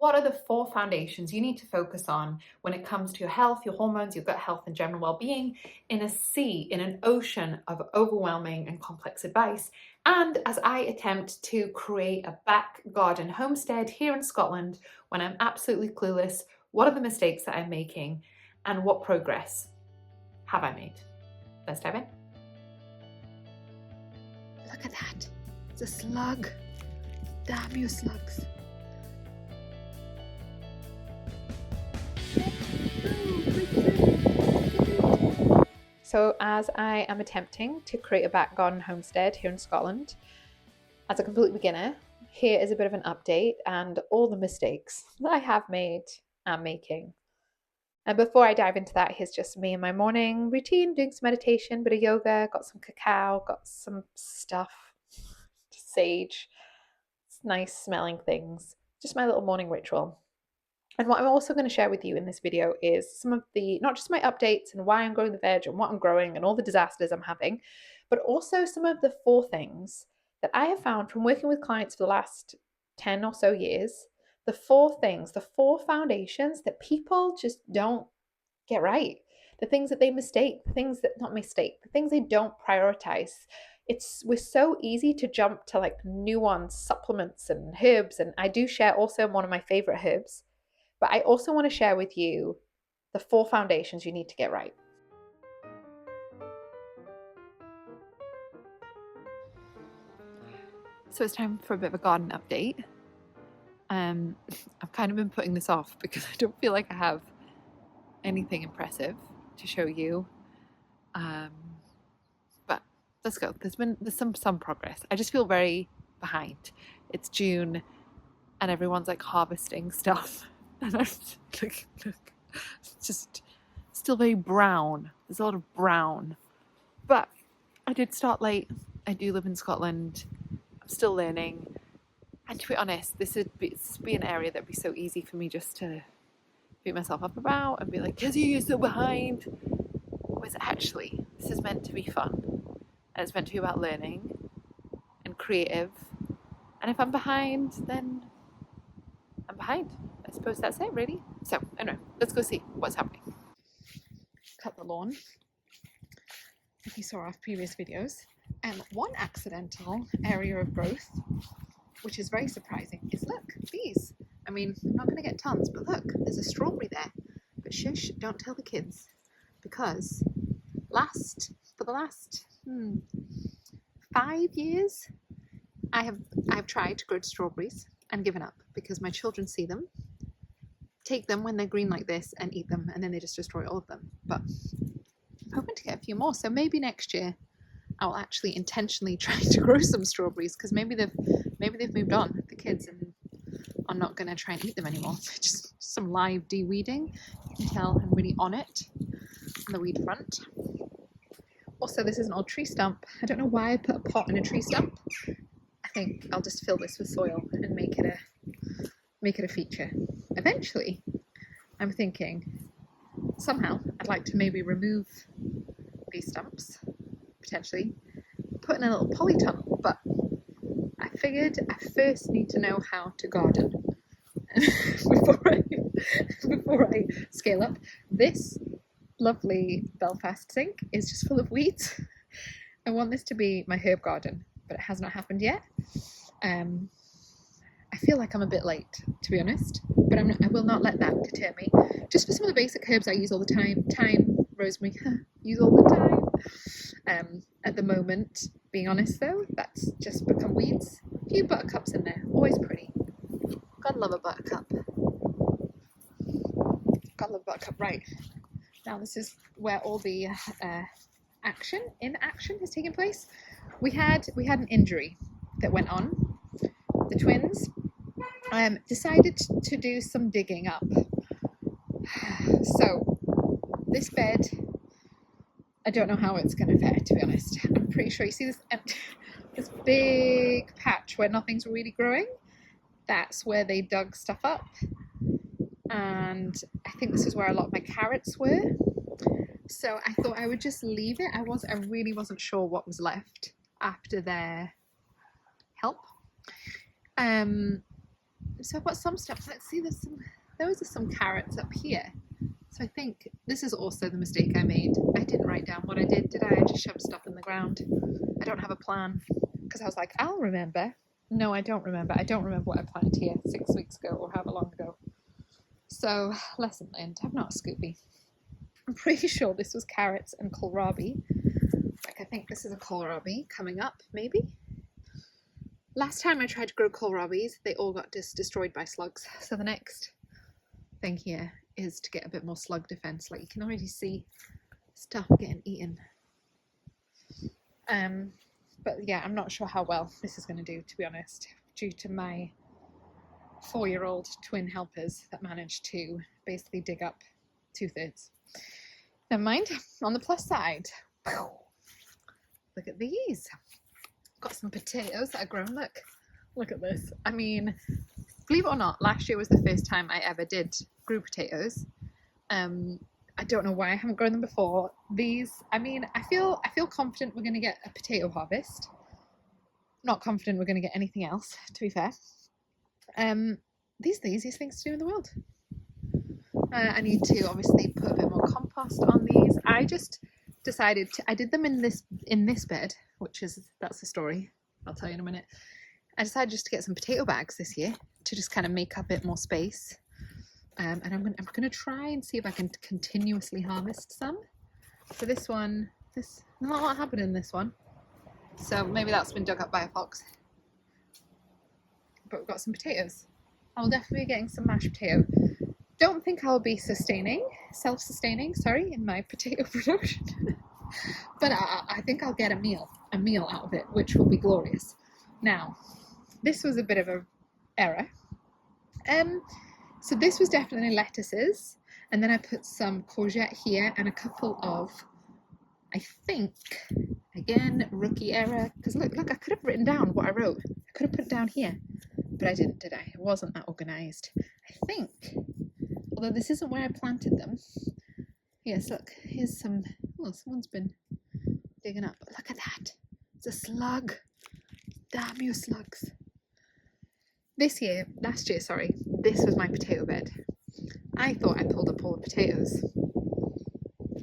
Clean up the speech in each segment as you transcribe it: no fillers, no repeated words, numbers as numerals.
What are the 4 foundations you need to focus on when it comes to your health, your hormones, your gut health, and general well-being in a sea, in an ocean of overwhelming and complex advice? And as I attempt to create a back garden homestead here in Scotland when I'm absolutely clueless, what are the mistakes that I'm making and what progress have I made? Let's dive in. Look at that. It's a slug. Damn you, slugs. So as I am attempting to create a back garden homestead here in Scotland, as a complete beginner, here is a bit of an update and all the mistakes that I have made and making. And before I dive into that, here's just me and my morning routine, doing some meditation, bit of yoga, got some cacao, got some stuff, sage, nice smelling things, just my little morning ritual. And what I'm also going to share with you in this video is some of the, not just my updates and why I'm growing the veg and what I'm growing and all the disasters I'm having, but also some of the 4 things that I have found from working with clients for the last 10 or so years. The 4 things, the 4 foundations that people just don't get right. The things that they mistake, the things that, not mistake, the things they don't prioritize. We're so easy to jump to like nuanced supplements and herbs. And I do share also one of my favorite herbs. But I also want to share with you the 4 foundations you need to get right. So it's time for a bit of a garden update. I've kind of been putting this off because I don't feel like I have anything impressive to show you. But let's go. There's some progress. I just feel very behind. It's June and everyone's like harvesting stuff. And I'm look, it's just still very brown. There's a lot of brown. But I did start late. I do live in Scotland. I'm still learning. And to be honest, this would be an area that would be so easy for me just to beat myself up about and be like, Kezzy, you're so behind. Whereas actually, this is meant to be fun. And it's meant to be about learning and creative. And if I'm behind, then I'm behind. I suppose that's it, really. So, anyway, let's go see what's happening. Cut the lawn. If you saw our previous videos. One accidental area of growth, which is very surprising, is look, these. I mean, I'm not going to get tons, but look, there's a strawberry there. But shush, don't tell the kids. Because for the last 5 years, I've tried to grow strawberries and given up because my children see them, take them when they're green like this and eat them, and then they just destroy all of them. But I'm hoping to get a few more, so maybe next year I'll actually intentionally try to grow some strawberries because maybe they've moved on, the kids, and I'm not going to try and eat them anymore. So just some live de-weeding. You can tell I'm really on it on the weed front. Also, this is an old tree stump. I don't know why I put a pot in a tree stump. I think I'll just fill this with soil and make it a feature. Eventually, I'm thinking somehow I'd like to maybe remove these stumps, potentially put in a little polytunnel, but I figured I first need to know how to garden before I scale up. This lovely Belfast sink is just full of weeds. I want this to be my herb garden, but it has not happened yet. I feel like I'm a bit late, to be honest, but I will not let that deter me. Just for some of the basic herbs I use all the time, thyme, rosemary, use all the time. At the moment, being honest though, that's just become weeds. A few buttercups in there, always pretty. Gotta love a buttercup. Gotta love a buttercup, right. Now this is where all the action has taken place. We had an injury that went on. The twins decided to do some digging up. So this bed, I don't know how it's going to fare, to be honest. I'm pretty sure you see this big patch where nothing's really growing. That's where they dug stuff up. And I think this is where a lot of my carrots were. So I thought I would just leave it. I really wasn't sure what was left after their help. So I've got some stuff. Let's see, those are some carrots up here. So I think this is also the mistake I made. I didn't write down what I did I? I just shoved stuff in the ground. I don't have a plan because I was like, I'll remember. No, I don't remember. I don't remember what I planted here 6 weeks ago or however long ago. So, lesson learned. I'm not a Scooby. I'm pretty sure this was carrots and kohlrabi. Like, I think this is a kohlrabi coming up, maybe. Last time I tried to grow kohlrabis, they all got destroyed by slugs. So the next thing here is to get a bit more slug defense. Like, you can already see stuff getting eaten. But yeah, I'm not sure how well this is going to do, to be honest, due to my 4-year-old twin helpers that managed to basically dig up 2/3. Never mind. On the plus side, look at these. Got some potatoes that are grown. Look at this. I mean, believe it or not, last year was the first time I ever did grew potatoes. I don't know why I haven't grown them before. These, I mean, I feel confident we're going to get a potato harvest. Not confident we're going to get anything else, to be fair. These are the easiest things to do in the world. I need to obviously put a bit more compost on these. I just decided I did them in this bed, that's the story. I'll tell you in a minute. I decided just to get some potato bags this year to just kind of make up a bit more space. And I'm going to try and see if I can continuously harvest some. For this one, not a lot happened in this one. So maybe that's been dug up by a fox. But we've got some potatoes. I'll definitely be getting some mashed potato. Don't think I'll be self-sustaining, in my potato production. But I think I'll get a meal out of it, which will be glorious. Now, this was a bit of an error. So this was definitely lettuces, and then I put some courgette here and a couple of, I think, again, rookie error, because look, I could have written down what I wrote. I could have put it down here, but I didn't, did I? It wasn't that organised. I think, although this isn't where I planted them. Yes, look, here's some, someone's been digging up. Look at that. It's a slug. Damn you slugs. Last year, this was my potato bed. I thought I pulled up all the potatoes.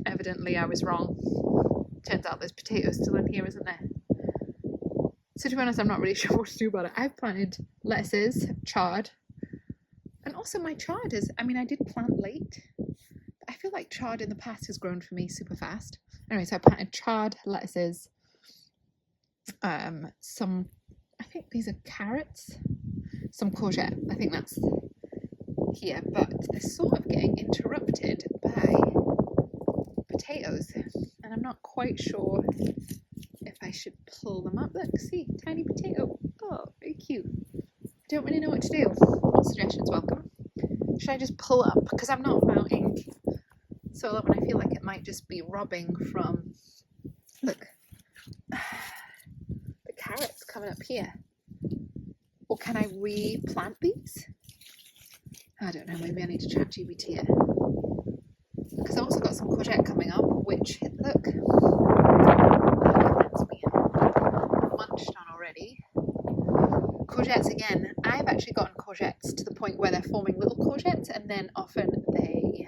Evidently, I was wrong. Turns out there's potatoes still in here, isn't there? So to be honest, I'm not really sure what to do about it. I've planted lettuces, chard, and also my chard I did plant late, but I feel like chard in the past has grown for me super fast. Anyway, so I planted chard, lettuces, some, I think these are carrots, some courgette, I think that's here, but they're sort of getting interrupted by potatoes, and I'm not quite sure if I should pull them up. Look, see, tiny potato. Oh, very cute. I don't really know what to do. All suggestions welcome. Should I just pull up? Because I'm not mounting so that when I feel like it might just be robbing from, look, the carrots coming up here. Or can I replant these? I don't know, maybe I need to chat GPT it. Because I've also got some courgette coming up, which, look, that's me munched on already. Courgettes again, I've actually gotten courgettes to the point where they're forming little courgettes, and then often they,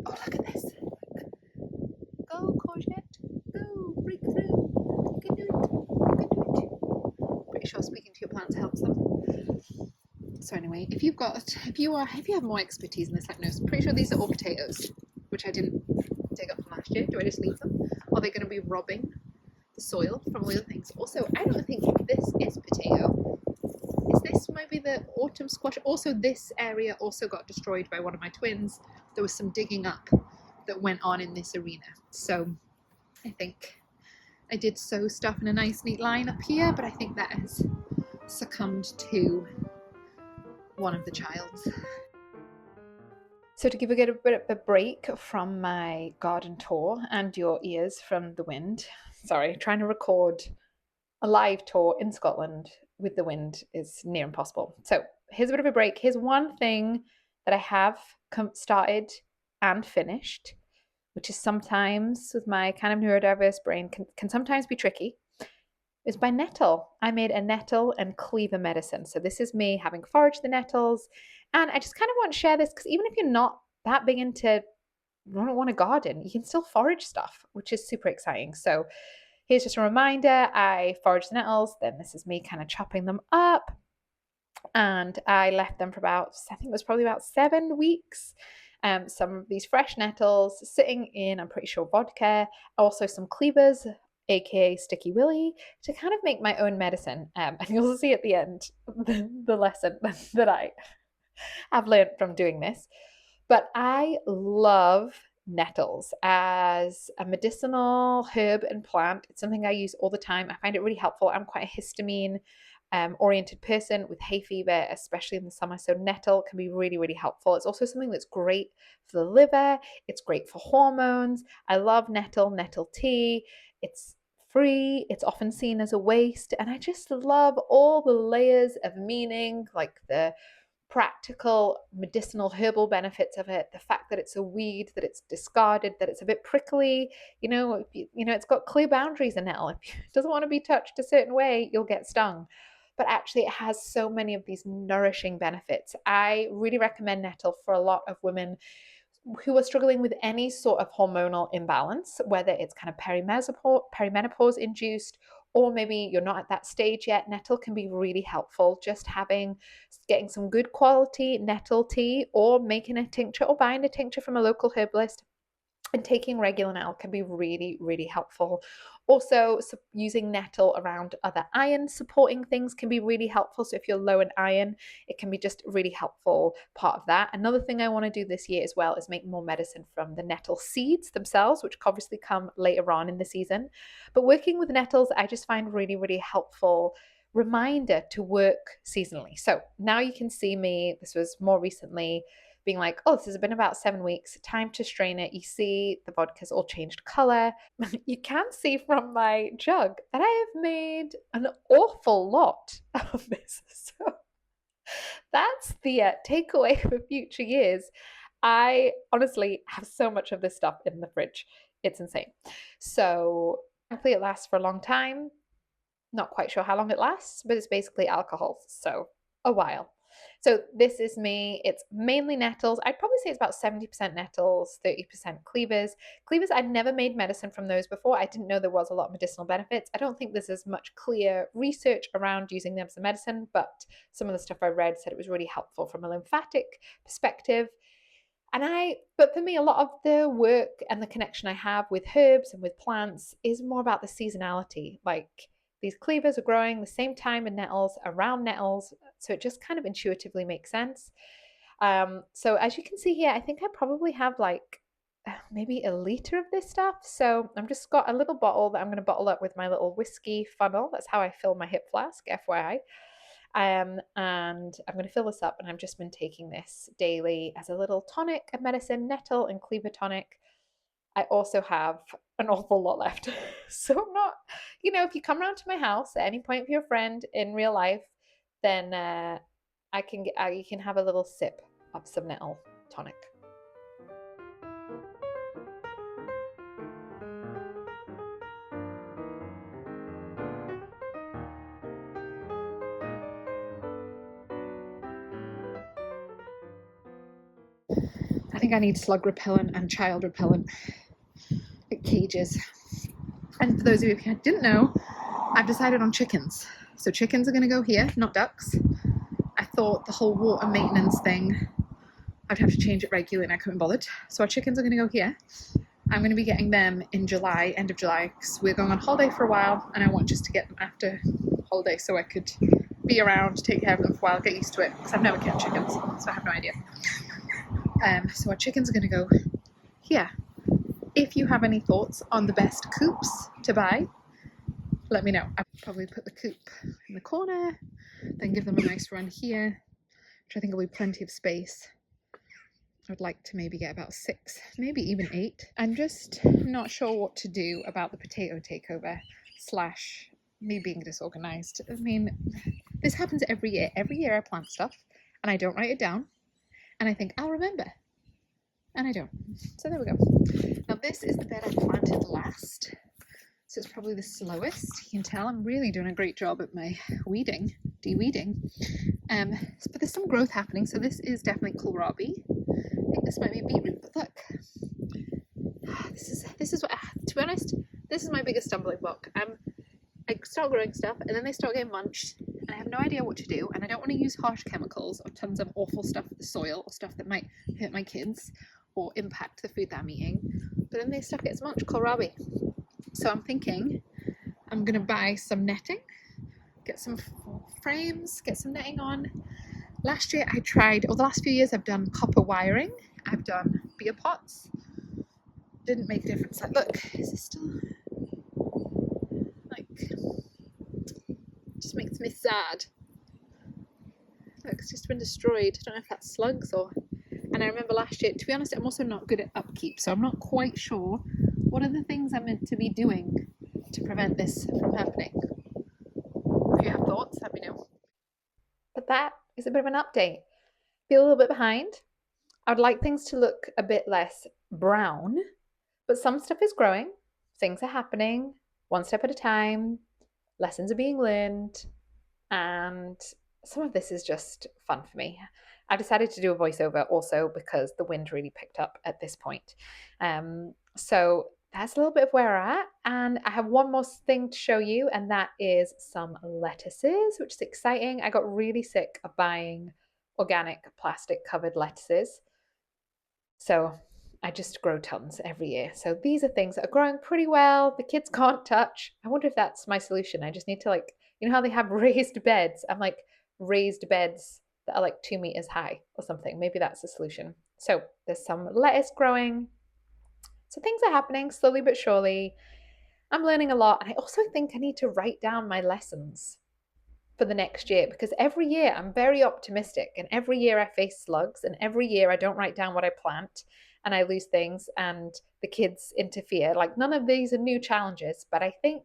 oh, look at this. Go courgette, go, break through. You can do it. Pretty sure speaking to your plants helps them. So anyway, if you have more expertise in this, let me know. I'm pretty sure these are all potatoes, which I didn't dig up from last year. Do I just leave them? Are they going to be robbing the soil from all the other things? Also, I don't think this is potato. Is this maybe the autumn squash? Also, this area also got destroyed by one of my twins. There was some digging up that went on in this arena. So I think I did sow stuff in a nice neat line up here, but I think that has succumbed to one of the childs. So to give a bit of a break from my garden tour and your ears from the wind, trying to record a live tour in Scotland with the wind is near impossible. So here's a bit of a break. Here's one thing that I have started and finished, which is sometimes with my kind of neurodiverse brain can sometimes be tricky. was by nettle. I made a nettle and cleaver medicine. So this is me having foraged the nettles. And I just kind of want to share this because even if you're not that big into, you don't want a garden, you can still forage stuff, which is super exciting. So here's just a reminder. I foraged the nettles. Then this is me kind of chopping them up. And I left them for about, I think it was probably about 7 weeks. Some of these fresh nettles sitting in, I'm pretty sure, vodka, also some cleavers, aka Sticky Willy, to kind of make my own medicine. And you'll see at the end the lesson that I have learned from doing this. But I love nettles as a medicinal herb and plant. It's something I use all the time. I find it really helpful. I'm quite a histamine oriented person with hay fever, especially in the summer. So nettle can be really, really helpful. It's also something that's great for the liver. It's great for hormones. I love nettle tea. It's free. It's often seen as a waste. And I just love all the layers of meaning, like the practical medicinal herbal benefits of it, the fact that it's a weed, that it's discarded, that it's a bit prickly, it's got clear boundaries in nettle. If it doesn't want to be touched a certain way, you'll get stung. But actually it has so many of these nourishing benefits. I really recommend nettle for a lot of women who are struggling with any sort of hormonal imbalance, whether it's kind of perimenopause induced, or maybe you're not at that stage yet. Nettle can be really helpful. Just getting some good quality nettle tea, or making a tincture, or buying a tincture from a local herbalist, and taking regular nettle can be really, really helpful. Also, using nettle around other iron supporting things can be really helpful. So if you're low in iron, it can be just a really helpful part of that. Another thing I want to do this year as well is make more medicine from the nettle seeds themselves, which obviously come later on in the season. But working with nettles, I just find really, really helpful reminder to work seasonally. So now you can see me, this was more recently, being like, oh, this has been about 7 weeks, time to strain it. You see the vodka's all changed color. You can see from my jug that I have made an awful lot of this. So that's the takeaway for future years. I honestly have so much of this stuff in the fridge. It's insane. So hopefully it lasts for a long time. Not quite sure how long it lasts, but it's basically alcohol. So a while. So this is me. It's mainly nettles. I'd probably say it's about 70% nettles, 30% cleavers. Cleavers, I'd never made medicine from those before. I didn't know there was a lot of medicinal benefits. I don't think there's as much clear research around using them as a medicine, but some of the stuff I read said it was really helpful from a lymphatic perspective. But for me, a lot of the work and the connection I have with herbs and with plants is more about the seasonality. Like, these cleavers are growing the same time in nettles, around nettles, so it just kind of intuitively makes sense. So as you can see here, I think I probably have like maybe a liter of this stuff. So I'm just got a little bottle that I'm going to bottle up with my little whiskey funnel. That's how I fill my hip flask, FYI. And I'm going to fill this up, and I've just been taking this daily as a little tonic, a medicine, nettle and cleaver tonic. I also have an awful lot left. So I'm not, if you come around to my house at any point with your friend in real life, then you can have a little sip of some nettle tonic. I think I need slug repellent and child repellent cages. And for those of you who didn't know, I've decided on chickens. So chickens are going to go here, not ducks. I thought the whole water maintenance thing, I'd have to change it regularly, and I couldn't bother. So our chickens are going to go here. I'm going to be getting them in July, end of July, because we're going on holiday for a while, and I want just to get them after holiday so I could be around, take care of them for a while, get used to it, because I've never kept chickens, so I have no idea. So our chickens are going to go here. If you have any thoughts on the best coops to buy, let me know. I'll probably put the coop in the corner, then give them a nice run here, which I think will be plenty of space. I'd like to maybe get about 6, maybe even 8. I'm just not sure what to do about the potato takeover / me being disorganized. I mean, this happens every year. Every year I plant stuff and I don't write it down, and I think I'll remember, and I don't. So there we go. Now this is the bed I planted last. So it's probably the slowest. You can tell I'm really doing a great job at my weeding, de-weeding. But there's some growth happening. So this is definitely kohlrabi. I think this might be beetroot, but look, this is what, to be honest, this is my biggest stumbling block. I start growing stuff and then they start getting munched and I have no idea what to do, and I don't want to use harsh chemicals or tons of awful stuff for the soil or stuff that might hurt my kids or impact the food that I'm eating. But then this stuff gets munched, kohlrabi. So I'm thinking I'm gonna buy some netting, get some frames, get some netting on. Last year I tried, or the last few years I've done copper wiring, I've done beer pots. Didn't make a difference. Like, look, is this still, like, just makes me sad. Look, it's just been destroyed. I don't know if that's slugs or, and I remember last year, to be honest, I'm also not good at upkeep, so I'm not quite sure what are the things I'm meant to be doing to prevent this from happening. If you have thoughts, let me know. But that is a bit of an update. Feel a little bit behind. I would like things to look a bit less brown, but some stuff is growing. Things are happening one step at a time. Lessons are being learned. And some of this is just fun for me. I decided to do a voiceover also because the wind really picked up at this point. So that's a little bit of where we're at. And I have one more thing to show you, and that is some lettuces, which is exciting. I got really sick of buying organic plastic covered lettuces. So I just grow tons every year. So these are things that are growing pretty well. The kids can't touch. I wonder if that's my solution. I just need to, like, you know how they have raised beds? I'm like raised beds that are like 2 meters high or something. Maybe that's the solution. So there's some lettuce growing. So things are happening slowly but surely. I'm learning a lot. And I also think I need to write down my lessons for the next year, because every year I'm very optimistic and every year I face slugs and every year I don't write down what I plant and I lose things and the kids interfere. Like, none of these are new challenges, but I think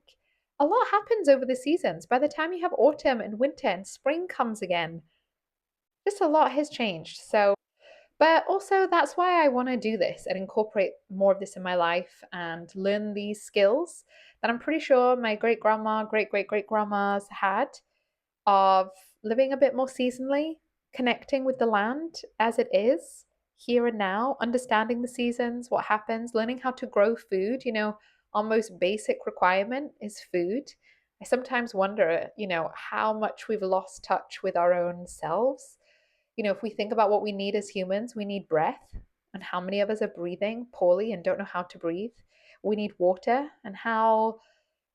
a lot happens over the seasons. By the time you have autumn and winter and spring comes again, just a lot has changed. So, but also that's why I want to do this and incorporate more of this in my life and learn these skills that I'm pretty sure my great grandma, great grandmas had, of living a bit more seasonally, connecting with the land as it is here and now, understanding the seasons, what happens, learning how to grow food. Our most basic requirement is food. I sometimes wonder, how much we've lost touch with our own selves. If we think about what we need as humans, we need breath, and how many of us are breathing poorly and don't know how to breathe. We need water, and how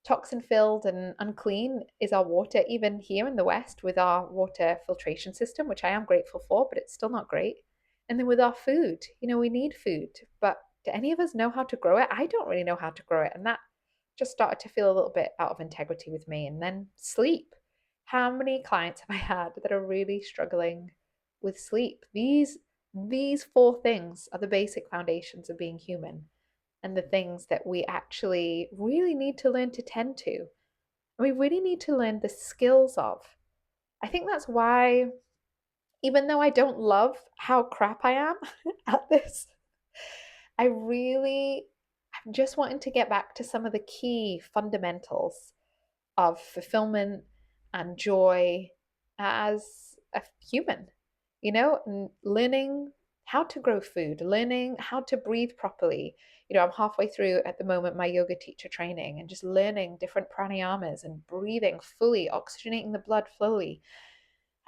toxin filled and unclean is our water, even here in the West with our water filtration system, which I am grateful for, but it's still not great. And then with our food, we need food, but do any of us know how to grow it? I don't really know how to grow it. And that just started to feel a little bit out of integrity with me. And then sleep. How many clients have I had that are really struggling with sleep? These four things are the basic foundations of being human, and the things that we actually really need to learn to tend to. We really need to learn the skills of. I think that's why, even though I don't love how crap I am at this, I'm just wanting to get back to some of the key fundamentals of fulfillment and joy as a human, and learning how to grow food, learning how to breathe properly. I'm halfway through at the moment my yoga teacher training, and just learning different pranayamas and breathing fully, oxygenating the blood fully,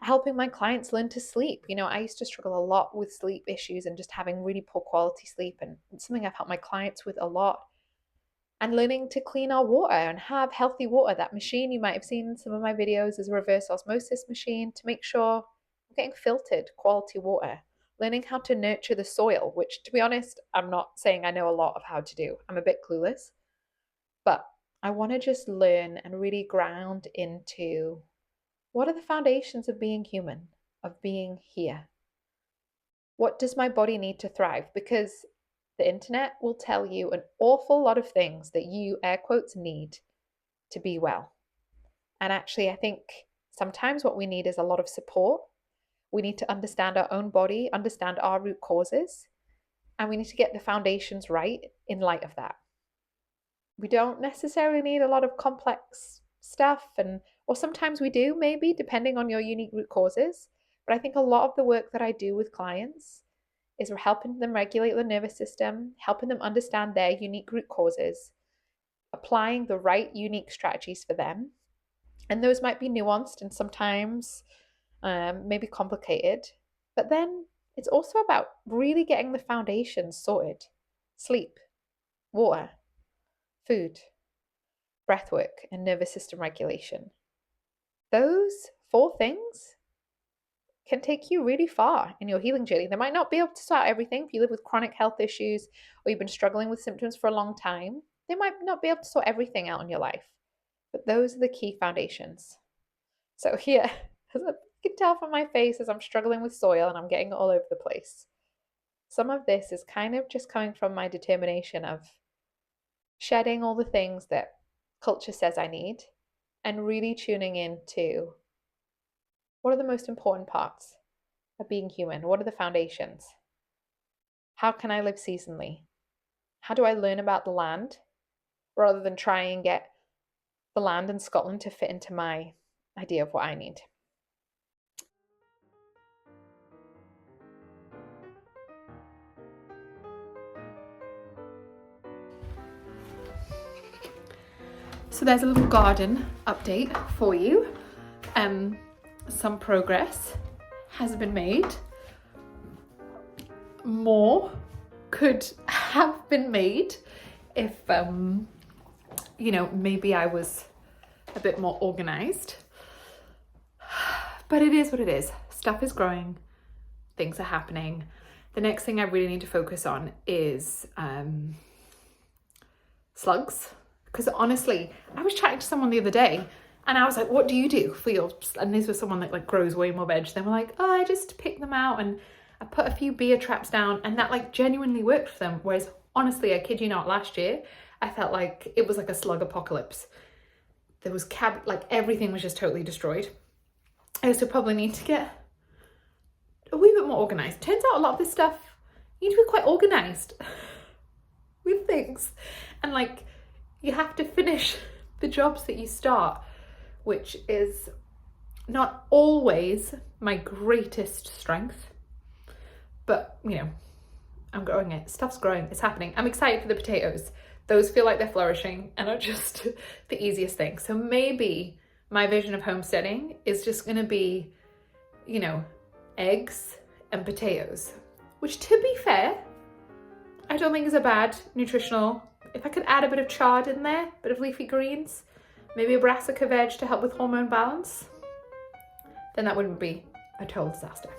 helping my clients learn to sleep. I used to struggle a lot with sleep issues and just having really poor quality sleep, and it's something I've helped my clients with a lot. And learning to clean our water and have healthy water. That machine you might have seen in some of my videos is a reverse osmosis machine to make sure we're getting filtered quality water. Learning how to nurture the soil, which, to be honest, I'm not saying I know a lot of how to do. I'm a bit clueless. But I want to just learn and really ground into what are the foundations of being human, of being here. What does my body need to thrive? Because the internet will tell you an awful lot of things that you, air quotes, need to be well. And actually, I think sometimes what we need is a lot of support. We need to understand our own body, understand our root causes, and we need to get the foundations right in light of that. We don't necessarily need a lot of complex stuff, or sometimes we do, maybe, depending on your unique root causes. But I think a lot of the work that I do with clients is we're helping them regulate the nervous system, helping them understand their unique root causes, applying the right unique strategies for them. And those might be nuanced and sometimes maybe complicated. But then it's also about really getting the foundations sorted: sleep, water, food, breath work, and nervous system regulation. Those 4 things can take you really far in your healing journey. They might not be able to sort everything. If you live with chronic health issues or you've been struggling with symptoms for a long time, they might not be able to sort everything out in your life. But those are the key foundations. So here, as you can tell from my face, as I'm struggling with soil and I'm getting it all over the place, some of this is kind of just coming from my determination of shedding all the things that culture says I need and really tuning into what are the most important parts of being human? What are the foundations? How can I live seasonally? How do I learn about the land rather than try and get the land in Scotland to fit into my idea of what I need? So there's a little garden update for you. Some progress has been made. More could have been made if, maybe I was a bit more organized. But it is what it is. Stuff is growing. Things are happening. The next thing I really need to focus on is slugs. Because honestly, I was chatting to someone the other day and I was like, what do you do for your, and this was someone that like grows way more veg. They were like, oh, I just pick them out and I put a few beer traps down, and that like genuinely worked for them. Whereas honestly, I kid you not, last year, I felt like it was like a slug apocalypse. There was like everything was just totally destroyed. I also probably need to get a wee bit more organized. Turns out a lot of this stuff, you need to be quite organized with things. And like, you have to finish the jobs that you start, which is not always my greatest strength. But, I'm growing it. Stuff's growing. It's happening. I'm excited for the potatoes. Those feel like they're flourishing and are just the easiest thing. So maybe my vision of homesteading is just going to be, eggs and potatoes, which, to be fair, I don't think is a bad nutritional. If I could add a bit of chard in there, a bit of leafy greens, maybe a brassica veg to help with hormone balance, then that wouldn't be a total disaster.